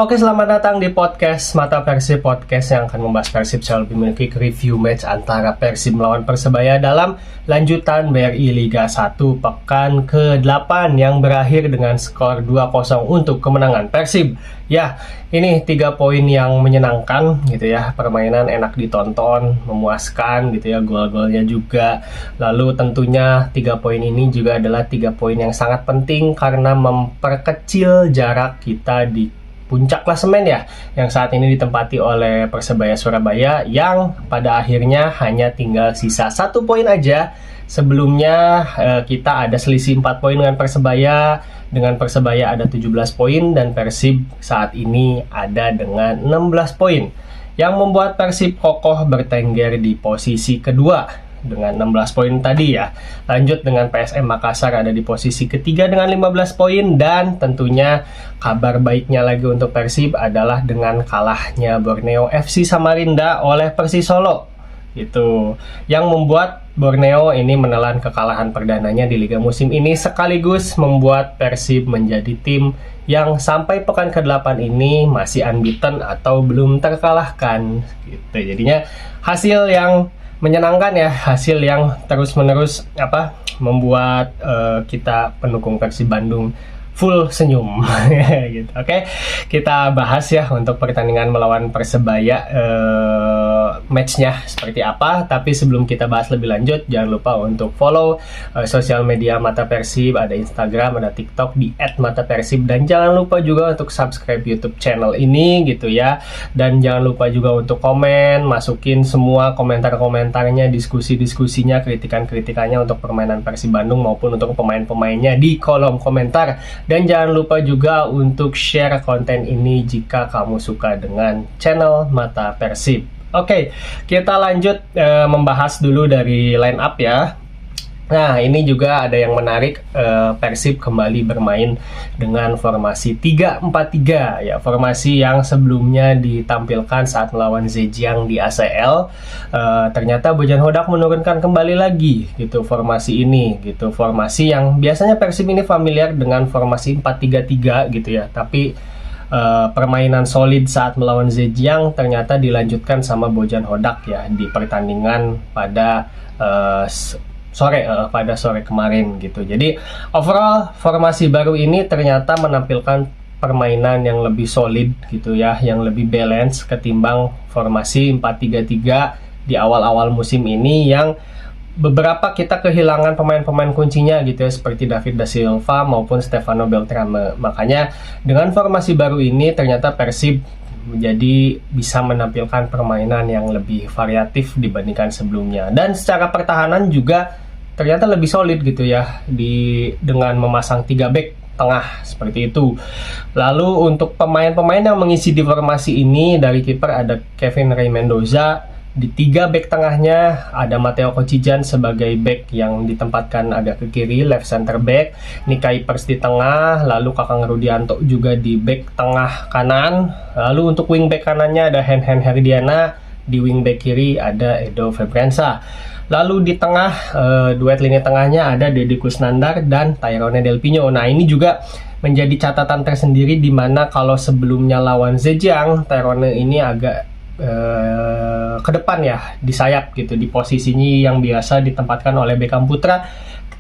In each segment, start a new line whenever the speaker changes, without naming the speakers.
Oke, selamat datang di podcast Mata Persib, podcast yang akan membahas Persib secara lebih memiliki review match antara Persib melawan Persebaya dalam lanjutan BRI Liga 1 pekan ke-8 yang berakhir dengan skor 2-0 untuk kemenangan Persib. Ya, ini 3 poin yang menyenangkan gitu ya, permainan enak ditonton, memuaskan gitu ya, gol-golnya juga. Lalu tentunya 3 poin ini juga adalah 3 poin yang sangat penting karena memperkecil jarak kita di puncak klasemen ya, yang saat ini ditempati oleh Persebaya Surabaya yang pada akhirnya hanya tinggal sisa 1 poin aja. Sebelumnya kita ada selisih 4 poin dengan Persebaya. Dengan Persebaya ada 17 poin dan Persib saat ini ada dengan 16 poin, yang membuat Persib kokoh bertengger di posisi kedua dengan 16 poin tadi ya. Lanjut dengan PSM Makassar ada di posisi ketiga dengan 15 poin, dan tentunya kabar baiknya lagi untuk Persib adalah dengan kalahnya Borneo FC Samarinda oleh Persis Solo. Itu yang membuat Borneo ini menelan kekalahan perdananya di liga musim ini, sekaligus membuat Persib menjadi tim yang sampai pekan ke-8 ini masih unbeaten atau belum terkalahkan gitu. Jadinya hasil yang menyenangkan ya, hasil yang terus-menerus membuat kita pendukung Persib Bandung full senyum gitu. Oke, kita bahas ya untuk pertandingan melawan Persebaya matchnya seperti apa. Tapi sebelum kita bahas lebih lanjut, jangan lupa untuk follow sosial media Mata Persib, ada Instagram, ada TikTok di @matapersib, dan jangan lupa juga untuk subscribe YouTube channel ini gitu ya. Dan jangan lupa juga untuk komen, masukin semua komentar-komentarnya, diskusi-diskusinya, kritikan-kritikannya untuk permainan Persib Bandung maupun untuk pemain-pemainnya di kolom komentar. Dan jangan lupa juga untuk share konten ini jika kamu suka dengan channel Mata Persib. Oke, kita lanjut membahas dulu dari line up ya. Nah, ini juga ada yang menarik, Persib kembali bermain dengan formasi 3-4-3 ya, formasi yang sebelumnya ditampilkan saat melawan Zhejiang di ACL. Ternyata Bojan Hodak menurunkan kembali lagi gitu formasi ini gitu, formasi yang biasanya Persib ini familiar dengan formasi 4-3-3 gitu ya, tapi permainan solid saat melawan Zhejiang ternyata dilanjutkan sama Bojan Hodak ya di pertandingan pada sore kemarin gitu. Jadi overall formasi baru ini ternyata menampilkan permainan yang lebih solid gitu ya, yang lebih balance ketimbang formasi 4-3-3 di awal-awal musim ini, yang beberapa kita kehilangan pemain-pemain kuncinya gitu ya, seperti David Da Silva maupun Stefano Beltrame. Makanya dengan formasi baru ini ternyata Persib menjadi bisa menampilkan permainan yang lebih variatif dibandingkan sebelumnya, dan secara pertahanan juga ternyata lebih solid gitu ya, dengan memasang 3 back tengah seperti itu. Lalu untuk pemain-pemain yang mengisi di formasi ini, dari kiper ada Kevin Rey Mendoza, di 3 back tengahnya ada Matteo Kocijan sebagai back yang ditempatkan agak ke kiri, left center back, Nikai Pers di tengah, lalu Kakang Rudianto juga di back tengah kanan. Lalu untuk wing back kanannya ada Hen Herdiana, di wing back kiri ada Edo Febrensa. Lalu di tengah, duet lini tengahnya ada Deddy Kusnandar dan Tyrone Del Pino. Nah, ini juga menjadi catatan tersendiri, di mana kalau sebelumnya lawan Zhejiang, Tyrone ini agak ke depan ya, di sayap gitu, di posisinya yang biasa ditempatkan oleh Beckham Putra.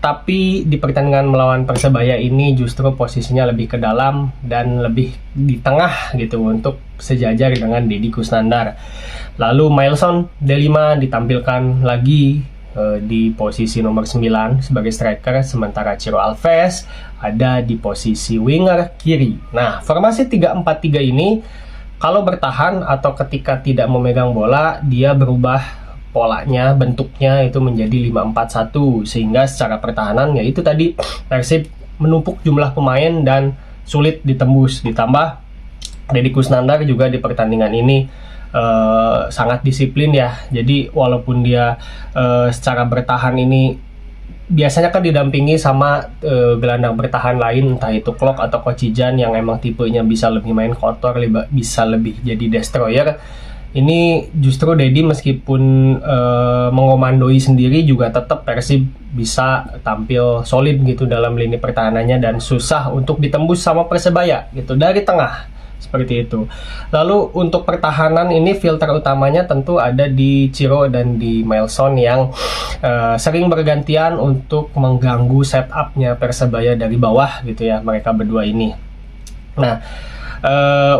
Tapi di pertandingan melawan Persebaya ini justru posisinya lebih ke dalam dan lebih di tengah gitu, untuk sejajar dengan Deddy Kusnandar. Lalu Mailson Delima ditampilkan lagi di posisi nomor 9 sebagai striker, sementara Ciro Alves ada di posisi winger kiri. Nah, formasi 3-4-3 ini kalau bertahan atau ketika tidak memegang bola, dia berubah polanya, bentuknya itu menjadi 5-4-1, sehingga secara pertahanan ya itu tadi, Persib menumpuk jumlah pemain dan sulit ditembus. Ditambah Deddy Kusnandar juga di pertandingan ini sangat disiplin ya. Jadi walaupun dia secara bertahan ini biasanya kan didampingi sama gelandang bertahan lain, entah itu Klok atau Kocijan yang emang tipenya bisa lebih main kotor, bisa lebih jadi destroyer. Ini justru Deddy meskipun mengomandoi sendiri juga tetap Persib bisa tampil solid gitu dalam lini pertahanannya, dan susah untuk ditembus sama Persebaya gitu dari tengah. Seperti itu. Lalu untuk pertahanan ini filter utamanya tentu ada di Ciro dan di Mailson yang sering bergantian untuk mengganggu setupnya Persebaya dari bawah gitu ya, mereka berdua ini. Nah,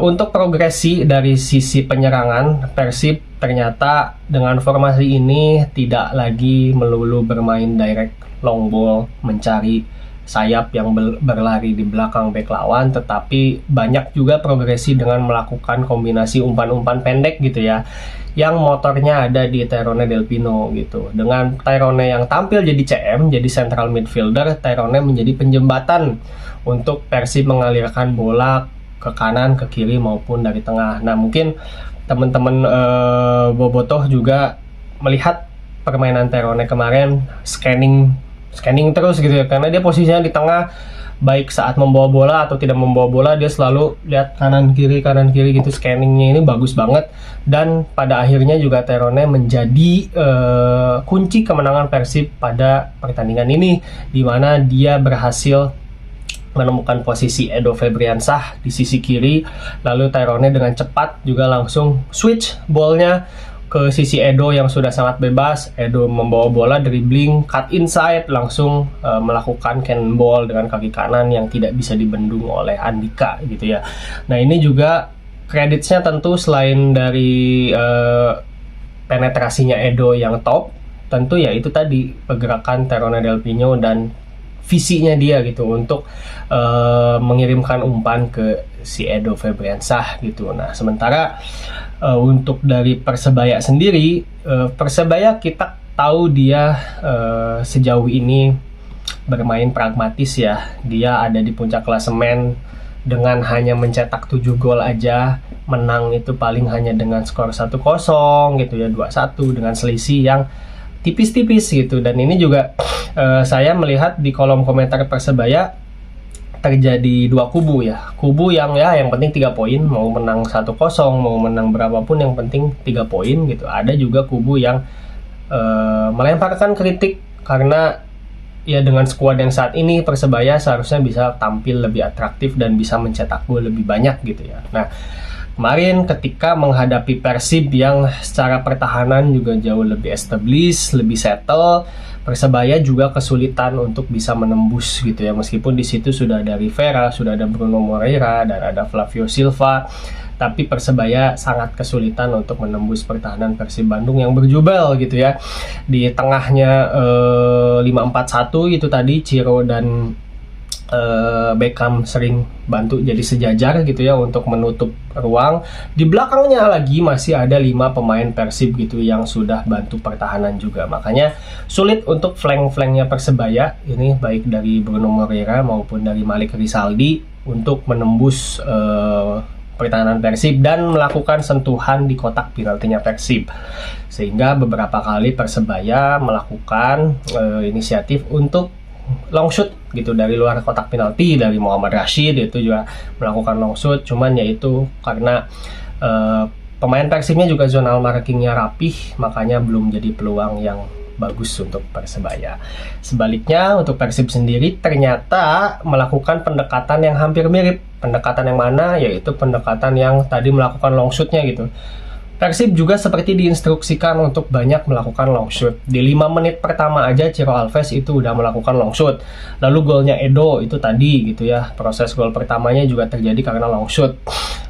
untuk progresi dari sisi penyerangan, Persib ternyata dengan formasi ini tidak lagi melulu bermain direct long ball mencari sayap yang berlari di belakang bek lawan, tetapi banyak juga progresi dengan melakukan kombinasi umpan-umpan pendek gitu ya, yang motornya ada di Tyrone Del Pino gitu. Dengan Tyrone yang tampil jadi CM, jadi central midfielder, Tyrone menjadi penjembatan untuk Persib mengalirkan bola ke kanan, ke kiri maupun dari tengah. Nah, mungkin teman-teman Bobotoh juga melihat permainan Tyrone kemarin, scanning terus gitu ya, karena dia posisinya di tengah, baik saat membawa bola atau tidak membawa bola dia selalu lihat kanan kiri gitu, scanningnya ini bagus banget. Dan pada akhirnya juga Tyrone menjadi kunci kemenangan Persib pada pertandingan ini, di mana dia berhasil menemukan posisi Edo Febriansah di sisi kiri, lalu Tyrone dengan cepat juga langsung switch ballnya ke sisi Edo yang sudah sangat bebas. Edo membawa bola, dribbling, cut inside, langsung melakukan cannonball dengan kaki kanan yang tidak bisa dibendung oleh Andika gitu ya. Nah, ini juga kreditnya tentu selain dari penetrasinya Edo yang top, tentu ya itu tadi pergerakan Tyrone Del Pino dan visinya dia gitu untuk mengirimkan umpan ke si Edo Febriansah gitu. Nah, sementara untuk dari Persebaya sendiri, Persebaya kita tahu dia sejauh ini bermain pragmatis ya. Dia ada di puncak klasemen dengan hanya mencetak 7 gol aja, menang itu paling hanya dengan skor 1-0 gitu ya, 2-1 dengan selisih yang tipis-tipis gitu. Dan ini juga saya melihat di kolom komentar Persebaya terjadi dua kubu ya. Kubu yang yang penting 3 poin, mau menang 1-0, mau menang berapapun yang penting 3 poin gitu. Ada juga kubu yang melemparkan kritik karena ya dengan skuad yang saat ini Persebaya seharusnya bisa tampil lebih atraktif dan bisa mencetak gol lebih banyak gitu ya. Nah, kemarin ketika menghadapi Persib yang secara pertahanan juga jauh lebih established, lebih settle, Persebaya juga kesulitan untuk bisa menembus gitu ya. Meskipun di situ sudah ada Rivera, sudah ada Bruno Moreira, dan ada Flavio Silva, tapi Persebaya sangat kesulitan untuk menembus pertahanan Persib Bandung yang berjubel gitu ya. Di tengahnya 5-4-1 itu tadi Ciro dan Beckham sering bantu jadi sejajar gitu ya untuk menutup ruang. Di belakangnya lagi masih ada 5 pemain Persib gitu yang sudah bantu pertahanan juga. Makanya sulit untuk flank-flanknya Persebaya ini, baik dari Bruno Moreira maupun dari Malik Rizaldi, untuk menembus pertahanan Persib dan melakukan sentuhan di kotak penaltinya Persib. Sehingga beberapa kali Persebaya melakukan inisiatif untuk long shoot gitu dari luar kotak penalti. Dari Muhammad Rashid itu juga melakukan long shoot, cuman yaitu karena pemain Persibnya juga zonal markingnya rapih, makanya belum jadi peluang yang bagus untuk Persebaya. Sebaliknya untuk Persib sendiri ternyata melakukan pendekatan yang hampir mirip. Pendekatan yang mana? Yaitu pendekatan yang tadi melakukan long shootnya gitu. Persib juga seperti diinstruksikan untuk banyak melakukan long shoot. Di 5 menit pertama aja Ciro Alves itu udah melakukan long shoot. Lalu golnya Edo itu tadi gitu ya, proses gol pertamanya juga terjadi karena long shoot.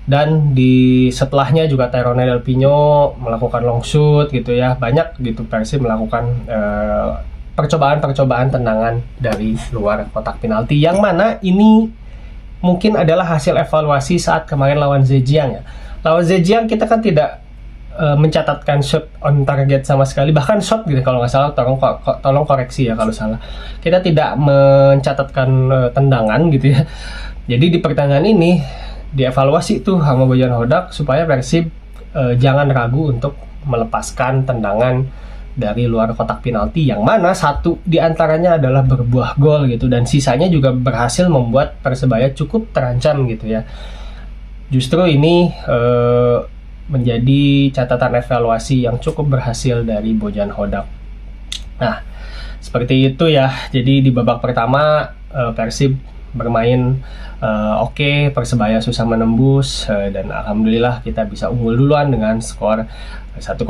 Dan di setelahnya juga Tyrone Del Pino melakukan long shoot gitu ya. Banyak gitu Persib melakukan percobaan-percobaan tendangan dari luar kotak penalti, yang mana ini mungkin adalah hasil evaluasi saat kemarin lawan Zhejiang ya. Lawan Zhejiang kita kan tidak mencatatkan shot on target sama sekali, bahkan shot gitu kalau nggak salah, tolong koreksi ya kalau salah. Kita tidak mencatatkan tendangan gitu ya. Jadi di pertandingan ini dievaluasi tuh sama Bojan Hodak supaya Persib jangan ragu untuk melepaskan tendangan dari luar kotak penalti, yang mana satu diantaranya adalah berbuah gol gitu, dan sisanya juga berhasil membuat Persebaya cukup terancam gitu ya. Justru ini menjadi catatan evaluasi yang cukup berhasil dari Bojan Hodak. Nah, seperti itu ya. Jadi di babak pertama Persib bermain oke, Persebaya susah menembus, dan alhamdulillah kita bisa unggul duluan dengan skor 1-0.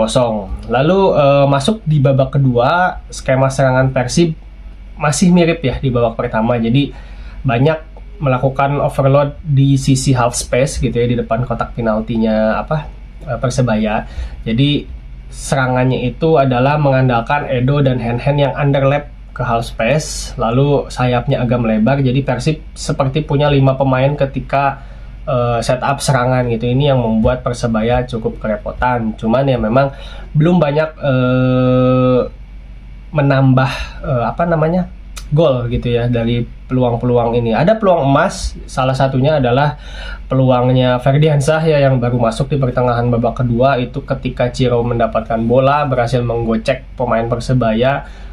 Lalu masuk di babak kedua, skema serangan Persib masih mirip ya di babak pertama, jadi banyak melakukan overload di sisi half space gitu ya, di depan kotak penaltinya Persebaya. Jadi serangannya itu adalah mengandalkan Edo dan Hen-Hen yang underlap ke half space, lalu sayapnya agak melebar, jadi Persib seperti punya 5 pemain ketika setup serangan gitu. Ini yang membuat Persebaya cukup kerepotan. Cuman ya memang belum banyak menambah gol gitu ya dari peluang-peluang ini. Ada peluang emas, salah satunya adalah peluangnya Ferdiansyah ya, yang baru masuk di pertengahan babak kedua itu ketika Ciro mendapatkan bola, berhasil menggocek pemain Persebaya.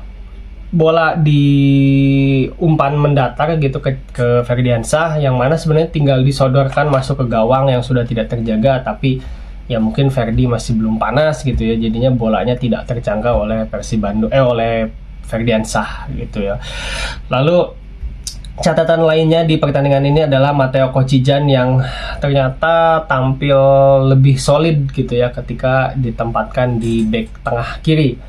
Bola di umpan mendatar gitu ke Ferdiansyah, yang mana sebenarnya tinggal disodorkan masuk ke gawang yang sudah tidak terjaga, tapi ya mungkin Ferdi masih belum panas gitu ya, jadinya bolanya tidak terjangkau oleh Persib Bandung oleh Ferdiansyah gitu ya. Lalu catatan lainnya di pertandingan ini adalah Matteo Kocijan yang ternyata tampil lebih solid gitu ya ketika ditempatkan di bek tengah kiri.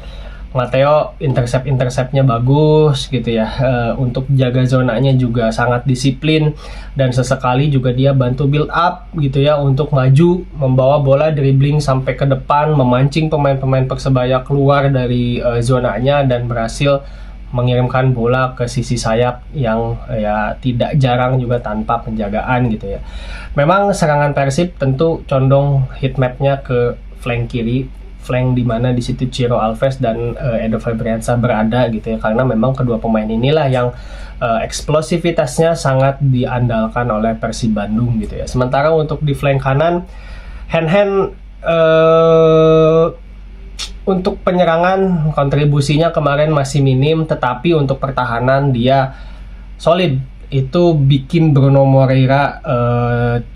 Matteo interceptnya bagus gitu ya, untuk jaga zonanya juga sangat disiplin, dan sesekali juga dia bantu build up gitu ya untuk maju, membawa bola dribbling sampai ke depan, memancing pemain-pemain Persebaya keluar dari zonanya dan berhasil mengirimkan bola ke sisi sayap yang ya tidak jarang juga tanpa penjagaan gitu ya. Memang serangan Persib tentu condong hitmapnya ke flank kiri, flank di mana di situ Ciro Alves dan Edo Febriansyah berada gitu ya, karena memang kedua pemain inilah yang eksplosivitasnya sangat diandalkan oleh Persib Bandung gitu ya. Sementara untuk di flank kanan, Hen-Hen untuk penyerangan kontribusinya kemarin masih minim, tetapi untuk pertahanan dia solid. Itu bikin Bruno Moreira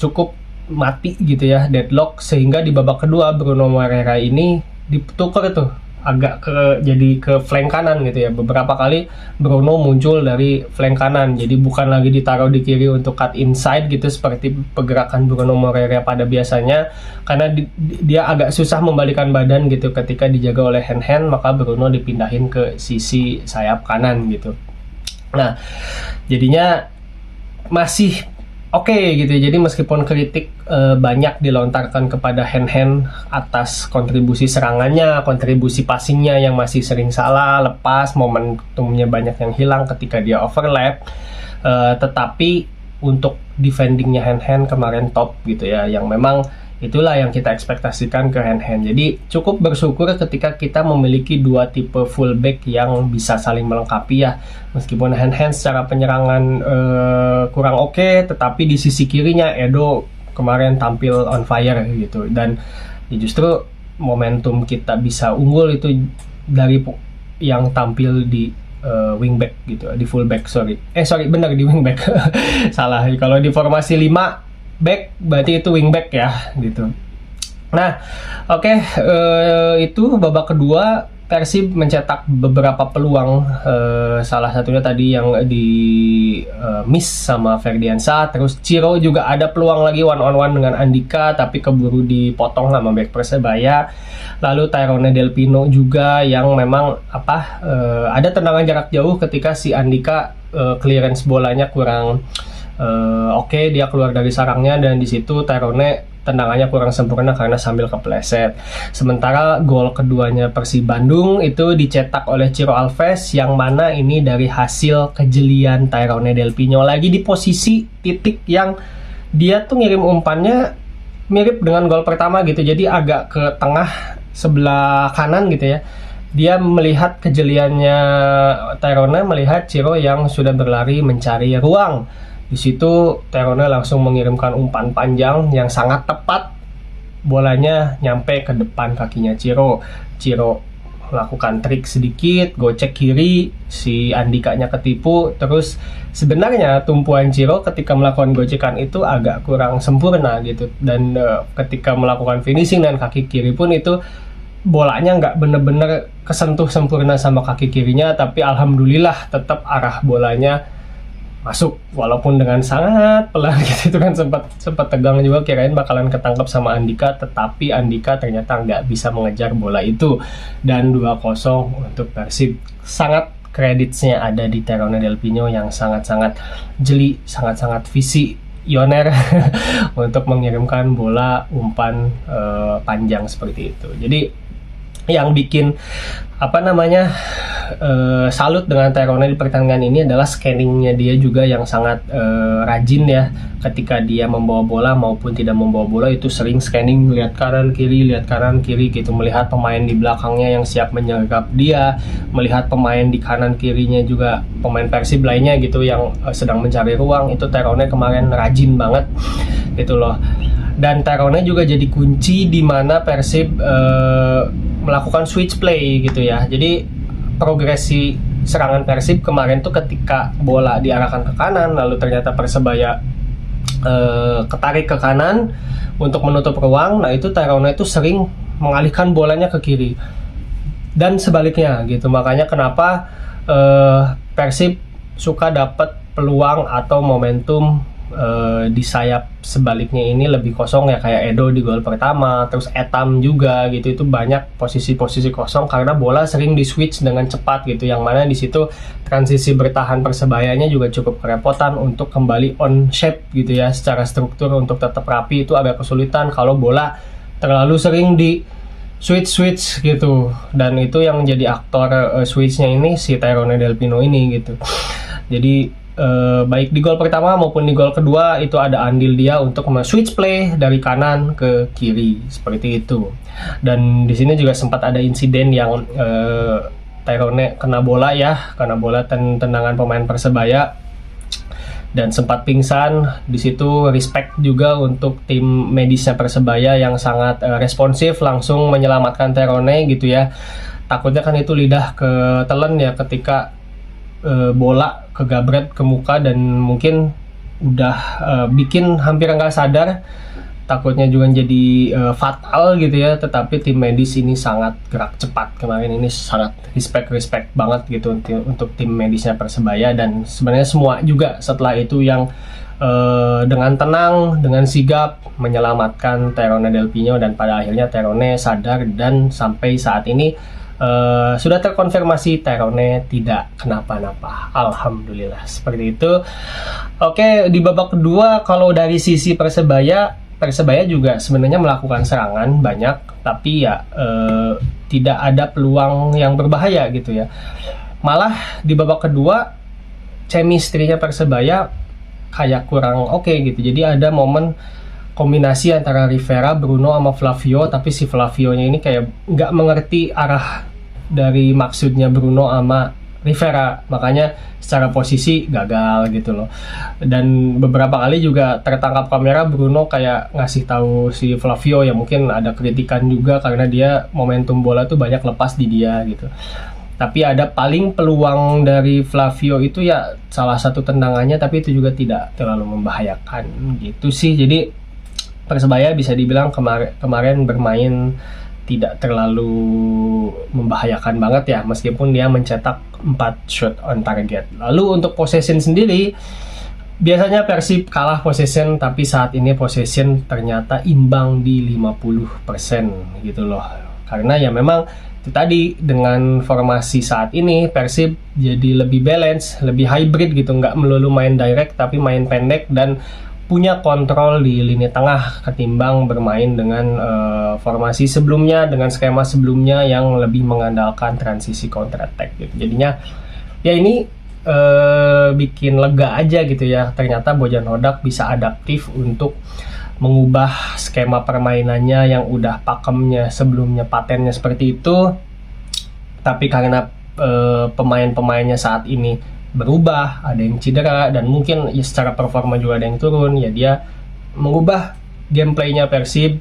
cukup mati gitu ya, deadlock, sehingga di babak kedua Bruno Moreira ini ditukar tuh agak jadi ke flank kanan gitu ya. Beberapa kali Bruno muncul dari flank kanan, jadi bukan lagi ditaruh di kiri untuk cut inside gitu seperti pergerakan Bruno Moreira pada biasanya, karena dia agak susah membalikan badan gitu ketika dijaga oleh Hen-Hen, maka Bruno dipindahin ke sisi sayap kanan gitu. Nah, jadinya masih oke gitu. Jadi meskipun kritik banyak dilontarkan kepada Hen-Hen atas kontribusi serangannya, kontribusi passingnya yang masih sering salah, lepas, momentumnya banyak yang hilang ketika dia overlap, tetapi untuk defendingnya Hen-Hen kemarin top gitu ya, yang memang itulah yang kita ekspektasikan ke Hen-Hen. Jadi cukup bersyukur ketika kita memiliki dua tipe fullback yang bisa saling melengkapi ya. Meskipun Hen-Hen secara penyerangan kurang oke, tetapi di sisi kirinya Edo kemarin tampil on fire gitu. Dan ya justru momentum kita bisa unggul itu dari yang tampil di wingback gitu, di fullback benar di wingback. Salah, kalau di formasi 5 back berarti itu wingback ya gitu. Nah, oke, itu babak kedua Persib mencetak beberapa peluang, salah satunya tadi yang di miss sama Ferdiansyah. Terus Ciro juga ada peluang lagi one on one dengan Andika, tapi keburu dipotong sama back Persebaya. Lalu Tyrone Del Pino juga yang memang ada tendangan jarak jauh ketika si Andika clearance bolanya kurang oke, dia keluar dari sarangnya, dan di situ Tyrone tendangannya kurang sempurna karena sambil kepleset. Sementara gol keduanya Persib Bandung itu dicetak oleh Ciro Alves, yang mana ini dari hasil kejelian Tyrone Del Pino, lagi di posisi titik yang dia tuh ngirim umpannya mirip dengan gol pertama gitu, jadi agak ke tengah sebelah kanan gitu ya. Dia melihat kejeliannya Tyrone, melihat Ciro yang sudah berlari mencari ruang. Di situ Tyrone langsung mengirimkan umpan panjang yang sangat tepat, bolanya nyampe ke depan kakinya Ciro. Ciro melakukan trik sedikit, gocek kiri, si Andikanya ketipu. Terus sebenarnya tumpuan Ciro ketika melakukan gocekan itu agak kurang sempurna gitu, dan ketika melakukan finishing dan kaki kiri pun itu bolanya nggak bener-bener kesentuh sempurna sama kaki kirinya, tapi alhamdulillah tetap arah bolanya masuk walaupun dengan sangat pelan gitu. Itu kan sempat tegang juga, kirain bakalan ketangkep sama Andika, tetapi Andika ternyata nggak bisa mengejar bola itu, dan 2-0 untuk Persib. Sangat kreditnya ada di Terone Del Pino yang sangat-sangat jeli, sangat-sangat visioner untuk mengirimkan bola umpan panjang seperti itu. Jadi yang bikin salut dengan Terone di pertandingan ini adalah scanningnya dia juga yang sangat rajin ya. Ketika dia membawa bola maupun tidak membawa bola itu sering scanning, lihat kanan kiri gitu, melihat pemain di belakangnya yang siap menyergap dia, melihat pemain di kanan kirinya juga, pemain Persib lainnya gitu yang sedang mencari ruang. Itu Terone kemarin rajin banget gitu loh. Dan Terone juga jadi kunci di mana Persib melakukan switch play gitu ya. Jadi progresi serangan Persib kemarin tuh ketika bola diarahkan ke kanan, lalu ternyata Persebaya ketarik ke kanan untuk menutup ruang. Nah itu Terone itu sering mengalihkan bolanya ke kiri dan sebaliknya gitu. Makanya kenapa Persib suka dapat peluang atau momentum di sayap sebaliknya ini lebih kosong ya, kayak Edo di gol pertama, terus Etam juga gitu. Itu banyak posisi-posisi kosong karena bola sering di switch dengan cepat gitu, yang mana di situ transisi bertahan Persebayanya juga cukup kerepotan untuk kembali on shape gitu ya, secara struktur untuk tetap rapi itu agak kesulitan kalau bola terlalu sering di switch gitu. Dan itu yang jadi aktor switchnya ini si Terone Del Pino ini gitu. Jadi baik di gol pertama maupun di gol kedua itu ada andil dia untuk switch play dari kanan ke kiri seperti itu. Dan di sini juga sempat ada insiden yang Terone kena bola tendangan pemain Persebaya dan sempat pingsan. Di situ respect juga untuk tim medisnya Persebaya yang sangat responsif, langsung menyelamatkan Terone gitu ya. Takutnya kan itu lidah ketelen ya ketika bola kegabret ke muka dan mungkin udah bikin hampir nggak sadar, takutnya juga jadi fatal gitu ya. Tetapi tim medis ini sangat gerak cepat kemarin, ini sangat respect banget gitu untuk tim medisnya Persebaya. Dan sebenarnya semua juga setelah itu yang dengan tenang, dengan sigap menyelamatkan Terone Del Pino, dan pada akhirnya Terone sadar dan sampai saat ini sudah terkonfirmasi Terone tidak kenapa-napa, alhamdulillah seperti itu. Oke, di babak kedua kalau dari sisi Persebaya juga sebenarnya melakukan serangan banyak, tapi ya tidak ada peluang yang berbahaya gitu ya. Malah di babak kedua chemistry-nya Persebaya kayak kurang oke gitu. Jadi ada momen kombinasi antara Rivera, Bruno sama Flavio, tapi si Flavio-nya ini kayak nggak mengerti arah dari maksudnya Bruno sama Rivera, makanya secara posisi gagal gitu loh. Dan beberapa kali juga tertangkap kamera Bruno kayak ngasih tahu si Flavio ya, mungkin ada kritikan juga karena dia momentum bola tuh banyak lepas di dia gitu. Tapi ada paling peluang dari Flavio itu ya salah satu tendangannya, tapi itu juga tidak terlalu membahayakan gitu sih. Jadi Persebaya bisa dibilang kemarin bermain tidak terlalu membahayakan banget ya, meskipun dia mencetak 4 shot on target. Lalu untuk possession sendiri, biasanya Persib kalah possession, tapi saat ini possession ternyata imbang di 50% gitu loh. Karena ya memang itu tadi, dengan formasi saat ini Persib jadi lebih balance, lebih hybrid gitu, nggak melulu main direct tapi main pendek dan punya kontrol di lini tengah ketimbang bermain dengan formasi sebelumnya, dengan skema sebelumnya yang lebih mengandalkan transisi counter attack gitu. Jadinya ya ini bikin lega aja gitu ya, ternyata Bojan Hodak bisa adaptif untuk mengubah skema permainannya yang udah pakemnya sebelumnya, patennya seperti itu. Tapi karena pemain-pemainnya saat ini berubah, ada yang cedera dan mungkin ya secara performa juga ada yang turun, ya dia mengubah gameplaynya Persib,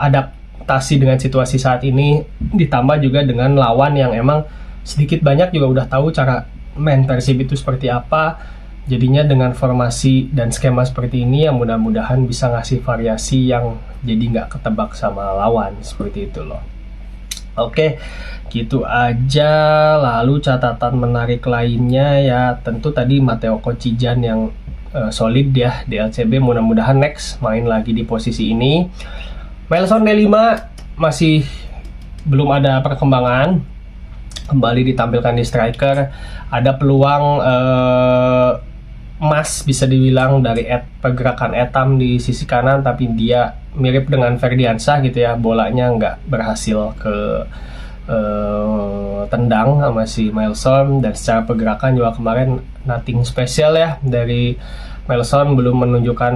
adaptasi dengan situasi saat ini, ditambah juga dengan lawan yang emang sedikit banyak juga udah tahu cara main Persib itu seperti apa. Jadinya dengan formasi dan skema seperti ini yang mudah-mudahan bisa ngasih variasi yang jadi nggak ketebak sama lawan, seperti itu loh. Oke, gitu aja. Lalu catatan menarik lainnya ya tentu tadi Matteo Kocijan yang solid ya di LCB, mudah-mudahan next main lagi di posisi ini. Welson D5 masih belum ada perkembangan, kembali ditampilkan di striker. Ada peluang emas bisa dibilang dari pergerakan Etam di sisi kanan, tapi dia mirip dengan Ferdiansyah gitu ya, bolanya nggak berhasil ke tendang sama si Mailson. Dan secara pergerakan juga kemarin nothing spesial ya dari Mailson, belum menunjukkan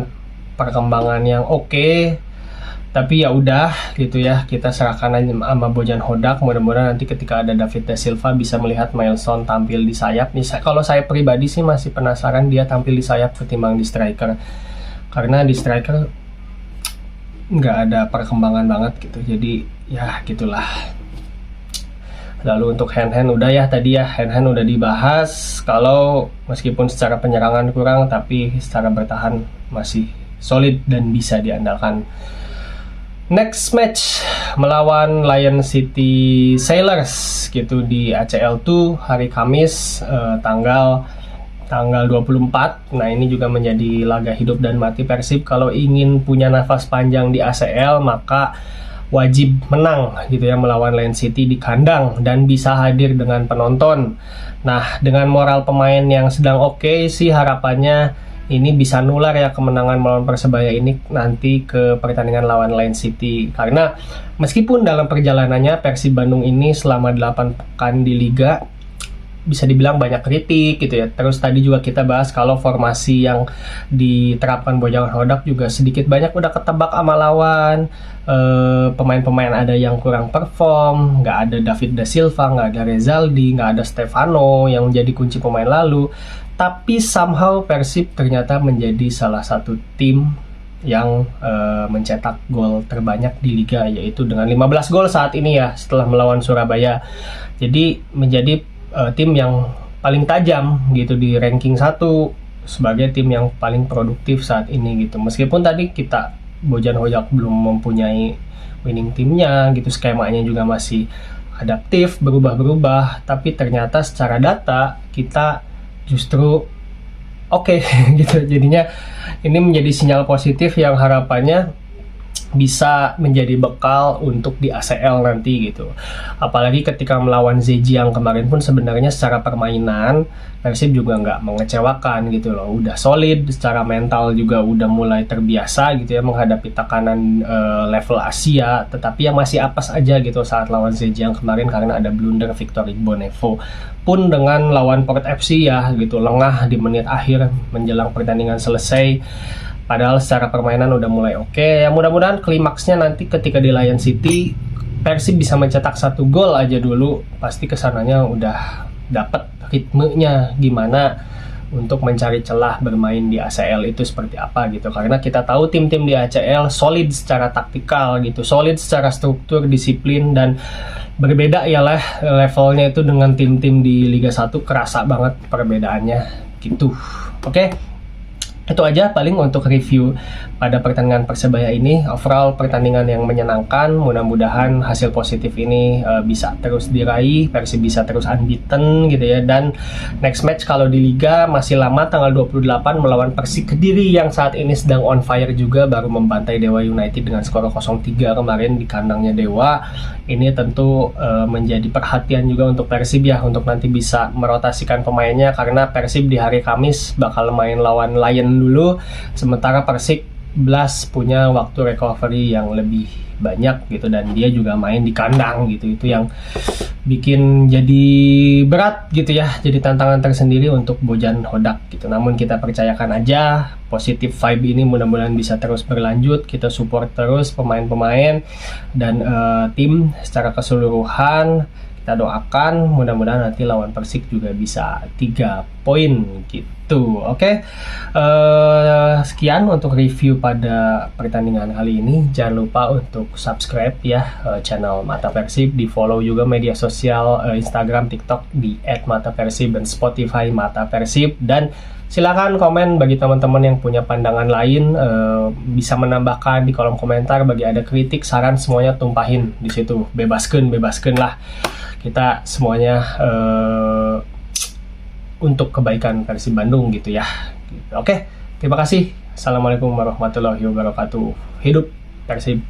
perkembangan yang oke. Tapi ya udah gitu ya, kita serahkan aja sama Bojan Hodak. Mudah-mudahan nanti ketika ada David Da Silva bisa melihat Mailson tampil di sayap. Kalau saya pribadi sih masih penasaran dia tampil di sayap ketimbang di striker, karena di striker nggak ada perkembangan banget gitu. Jadi ya gitulah. Lalu untuk hand udah ya tadi ya, hand udah dibahas. Kalau meskipun secara penyerangan kurang, tapi secara bertahan masih solid dan bisa diandalkan. Next match melawan Lion City Sailors gitu di ACL2 hari Kamis tanggal 24. Nah, ini juga menjadi laga hidup dan mati Persib kalau ingin punya nafas panjang di ACL, maka wajib menang gitu ya melawan Lion City di kandang dan bisa hadir dengan penonton. Nah, dengan moral pemain yang sedang oke sih harapannya ini bisa nular ya kemenangan melawan Persebaya ini nanti ke pertandingan lawan Lion City. Karena meskipun dalam perjalanannya Persib Bandung ini selama 8 pekan di Liga bisa dibilang banyak kritik gitu ya. Terus tadi juga kita bahas kalau formasi yang diterapkan Bojan Hodak juga sedikit banyak udah ketebak sama lawan. Pemain-pemain ada yang kurang perform, nggak ada David Da Silva, nggak ada Rezaldi, nggak ada Stefano yang jadi kunci pemain lalu. Tapi somehow Persib ternyata menjadi salah satu tim yang mencetak gol terbanyak di Liga, yaitu dengan 15 gol saat ini ya setelah melawan Surabaya. Jadi menjadi tim yang paling tajam gitu di ranking 1 sebagai tim yang paling produktif saat ini gitu. Meskipun tadi kita Bojan Hodak belum mempunyai winning timnya gitu, skemanya juga masih adaptif, berubah-berubah, tapi ternyata secara data kita justru oke gitu. Jadinya ini menjadi sinyal positif yang harapannya bisa menjadi bekal untuk di ACL nanti gitu. Apalagi ketika melawan Zhejiang kemarin pun sebenarnya secara permainan Persib juga nggak mengecewakan gitu loh. Udah solid, secara mental juga udah mulai terbiasa gitu ya menghadapi tekanan level Asia. Tetapi yang masih apes aja gitu saat lawan Zhejiang kemarin karena ada blunder Victor Igbonevo. Pun dengan lawan Port FC ya gitu, lengah di menit akhir menjelang pertandingan selesai. Padahal secara permainan udah mulai oke. Ya mudah-mudahan klimaksnya nanti ketika di Lion City Persib bisa mencetak 1 gol aja dulu. Pasti kesananya udah dapet ritmenya gimana untuk mencari celah bermain di ACL itu seperti apa gitu. Karena kita tahu tim-tim di ACL solid secara taktikal gitu, solid secara struktur, disiplin, dan berbeda ya lah levelnya itu dengan tim-tim di Liga 1, kerasa banget perbedaannya gitu. Oke. Itu aja paling untuk review pada pertandingan Persebaya ini. Overall pertandingan yang menyenangkan, mudah-mudahan hasil positif ini bisa terus diraih, Persib bisa terus unbeaten gitu ya. Dan next match kalau di Liga masih lama, tanggal 28 melawan Persik Kediri yang saat ini sedang on fire juga, baru membantai Dewa United dengan skor 0-3 kemarin di kandangnya Dewa. Ini tentu menjadi perhatian juga untuk Persib ya, untuk nanti bisa merotasikan pemainnya, karena Persib di hari Kamis bakal main lawan Lion dulu, sementara Persik Blas punya waktu recovery yang lebih banyak gitu, dan dia juga main di kandang gitu. Itu yang bikin jadi berat gitu ya, jadi tantangan tersendiri untuk Bojan Hodak gitu. Namun kita percayakan aja positif vibe ini mudah-mudahan bisa terus berlanjut. Kita support terus pemain-pemain dan tim secara keseluruhan. Kita doakan mudah-mudahan nanti lawan Persik juga bisa 3 poin gitu. gitu. Oke. Sekian untuk review pada pertandingan kali ini. Jangan lupa untuk subscribe ya channel Mata Persib, di follow juga media sosial Instagram, TikTok di @matapersib dan Spotify Mata Persib, dan silakan komen bagi teman-teman yang punya pandangan lain, bisa menambahkan di kolom komentar. Bagi ada kritik, saran, semuanya tumpahin di situ. Bebaskan lah. Kita semuanya untuk kebaikan Persib Bandung gitu ya. Oke, terima kasih. Assalamualaikum warahmatullahi wabarakatuh. Hidup Persib.